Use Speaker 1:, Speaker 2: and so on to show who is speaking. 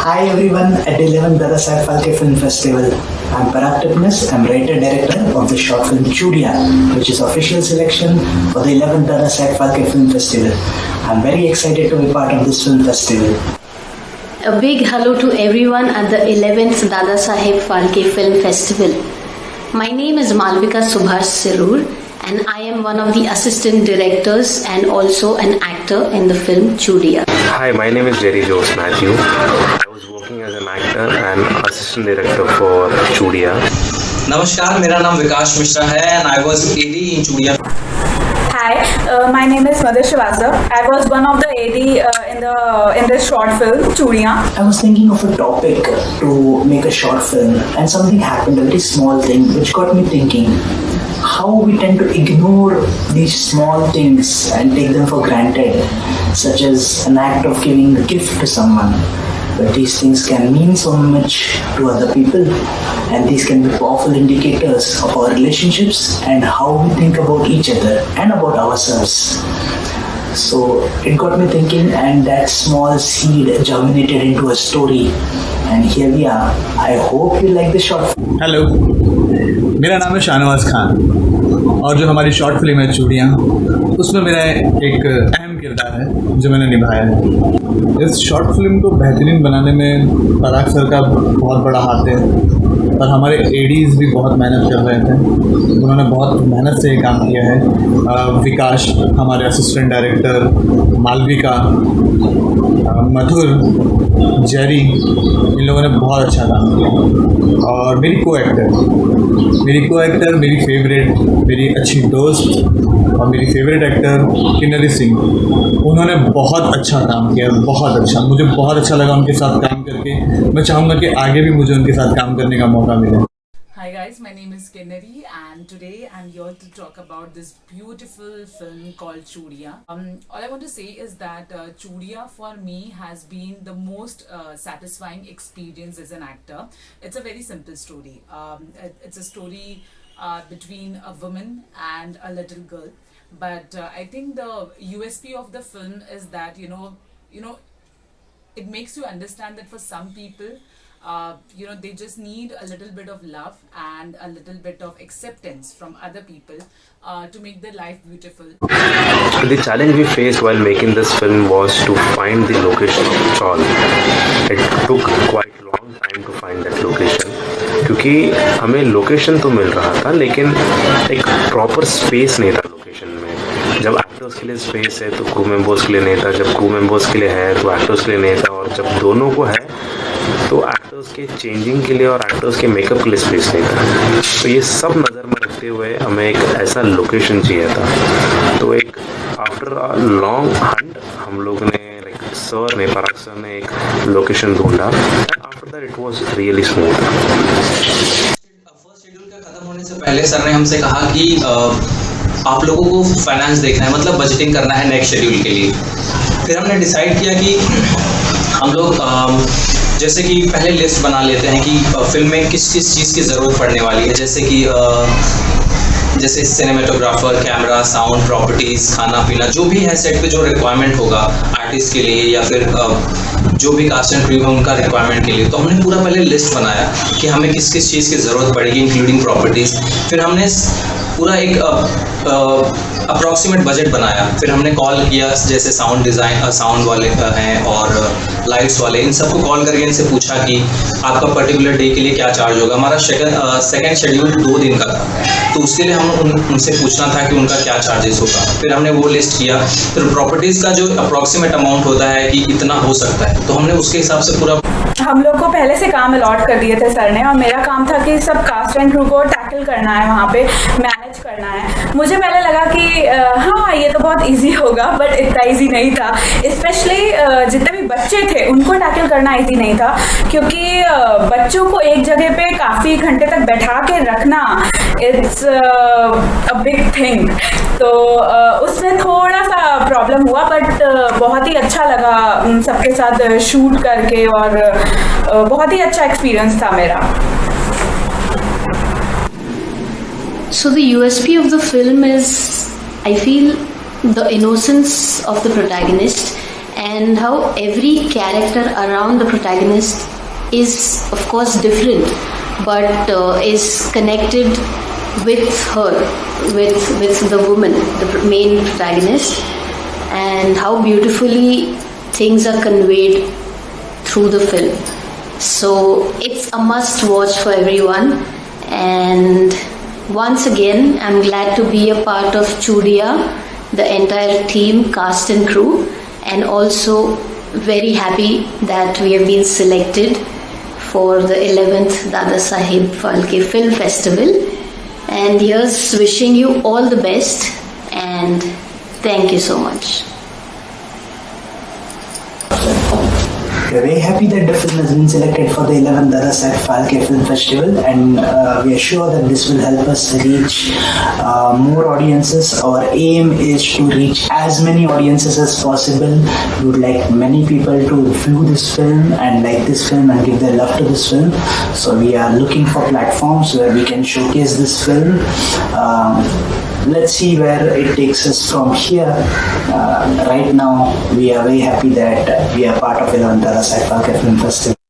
Speaker 1: Hi everyone at 11th Dada Sai Phalke Film Festival. I'm Parag Tipnis. I'm writer-director of the short film Chudia, which is official selection for the 11th Dada Sai Phalke Film Festival. I'm very excited to be part of this film festival.
Speaker 2: A big hello to everyone at the 11th Dada Saheb Phalke Film Festival. My name is Malvika Subhash Sirur and I am one of the assistant directors and also an actor in the film Chudia.
Speaker 3: Hi, my name is Jerry Jose Matthew. I was working as an actor and assistant director for Chudia.
Speaker 4: नमस्कार, मेरा नाम विकास मिश्रा है and I was AD in Chudia.
Speaker 5: Hi, my name is Madhur Srivastava. I was one of the AD in the short film Chudia.
Speaker 1: I was thinking of a topic to make a short film, and something happened, a very small thing, which got me thinking how we tend to ignore these small things and take them for granted, such as an act of giving a gift to someone. But these things can mean so much to other people, and these can be powerful indicators of our relationships and how we think about each other and about ourselves. So it got me thinking, and that small seed germinated into a story, and here we are. I hope you like the short film.
Speaker 6: Hello, मेरा नाम है शाहनवाज खान और जो हमारी short film है चूड़ियाँ, उसमें मेरा एक अहम किरदार है जो मैंने निभाया है। इस शॉर्ट फिल्म को बेहतरीन बनाने में पराग सर का बहुत बड़ा हाथ है और हमारे एडीज़ भी बहुत मेहनत कर रहे थे। उन्होंने बहुत मेहनत से ये काम किया है। विकास हमारे असिस्टेंट डायरेक्टर, मालविका, मधुर, जेरी, इन लोगों ने बहुत अच्छा काम किया। और मेरी को एक्टर मेरी फेवरेट, मेरी अच्छी दोस्त और मेरी फेवरेट एक्टर किन्नरी सिंह, उन्होंने बहुत अच्छा काम किया, बहुत अच्छा। मुझे बहुत अच्छा लगा उनके साथ काम करके। मैं चाहूँगा कि आगे भी मुझे उनके साथ काम करने का मौका मिले।
Speaker 7: Hi guys, my name is Kinnari and today I'm here to talk about this beautiful film called Chudia. All I want to say is that Chudia for me has been the most satisfying experience as an actor. It's a very simple story. It's a story between a woman and a little girl. But I think the USP of the film is that it makes you understand that for some people, they just need a little bit of love and a little bit of acceptance from other people to make their life beautiful.
Speaker 3: The challenge we faced while making this film was to find the location of Chaul. It took quite long time to find that location क्योंकि हमें location तो मिल रहा था लेकिन एक proper space नहीं था location में। जब एक्टर्स के लिए स्पेस है तो क्रू मेंबर्स के लिए नहीं था, जब क्रू मेंबर्स के लिए है तो एक्टर्स के लिए नहीं था, और जब दोनों को है तो एक्टर्स के चेंजिंग के लिए और एक्टर्स के मेकअप के लिए स्पेस नहीं था। तो ये सब नज़र में रखते हुए हमें एक ऐसा लोकेशन चाहिए था। तो एक आफ्टर अ लॉन्ग हंट हम लोग ने पराग सर ने एक लोकेशन ढूंढा। After that it was really smooth.
Speaker 4: First schedule का खत्म होने से पहले सर ने हमसे कहा कि आप लोगों को फाइनेंस देखना है, मतलब बजटिंग करना है नेक्स्ट शेड्यूल के लिए। फिर हमने डिसाइड किया कि हम लोग जैसे कि पहले लिस्ट बना लेते हैं कि फिल्म में किस किस चीज़ की ज़रूरत पड़ने वाली है, जैसे सिनेमेटोग्राफर, कैमरा, साउंड, प्रॉपर्टीज़, खाना पीना, जो भी है सेट पे जो रिक्वायरमेंट होगा आर्टिस्ट के लिए या फिर जो भी कास्ट एंड क्रू है उनका रिक्वायरमेंट के लिए। तो हमने पूरा पहले लिस्ट बनाया कि हमें किस किस चीज़ की ज़रूरत पड़ेगी इंक्लूडिंग प्रॉपर्टीज़। फिर हमने पूरा एक अप्रॉक्सीमेट बजट बनाया। फिर हमने कॉल किया जैसे साउंड वाले हैं और लाइट्स वाले, इन सबको कॉल करके इनसे पूछा कि आपका पर्टिकुलर डे के लिए क्या चार्ज होगा। हमारा सेकंड शेड्यूल 2 दिन का था, तो उसके लिए हम उनसे पूछना था कि उनका क्या चार्जेस होगा। फिर हमने वो लिस्ट किया। फिर प्रॉपर्टीज़ का जो अप्रॉक्सीमेट अमाउंट होता है कि इतना हो सकता है, तो हमने उसके हिसाब से पूरा
Speaker 5: हम लोग को पहले से काम अलॉट कर दिए थे सर ने, और मेरा काम था कि सब कास्ट एंड क्रू को टैकल करना है, वहाँ पे मैनेज करना है। मुझे पहले लगा कि हाँ ये तो बहुत इजी होगा, बट इतना इजी नहीं था। स्पेशली जितने भी बच्चे थे उनको टैकल करना इजी नहीं था, क्योंकि बच्चों को एक जगह पे काफ़ी घंटे तक बैठा के रखना इट्स अ बिग थिंग। तो उसमें थोड़ा सा प्रॉब्लम हुआ, बट बहुत ही अच्छा लगा सबके साथ शूट करके, और बहुत ही अच्छा एक्सपीरियंस था मेरा।
Speaker 2: So the USP of the film is, I feel, the innocence of the protagonist and how every character around the protagonist is, of course, different, but is connected with her, with the woman, the main protagonist, and how beautifully things are conveyed through the film. So it's a must watch for everyone. And once again, I'm glad to be a part of Chudia, the entire team, cast and crew, and also very happy that we have been selected for the 11th Dada Saheb Phalke Film Festival. And here's wishing you all the best, and thank you so much.
Speaker 1: We're very happy that the film has been selected for the 11th Dada Saheb Phalke Film Festival, and we are sure that this will help us reach more audiences. Our aim is to reach as many audiences as possible. We would like many people to view this film and like this film and give their love to this film. So we are looking for platforms where we can showcase this film. Let's see where it takes us from here. Right now, we are very happy that we are part of 11th Dada Saheb Phalke Film Festival.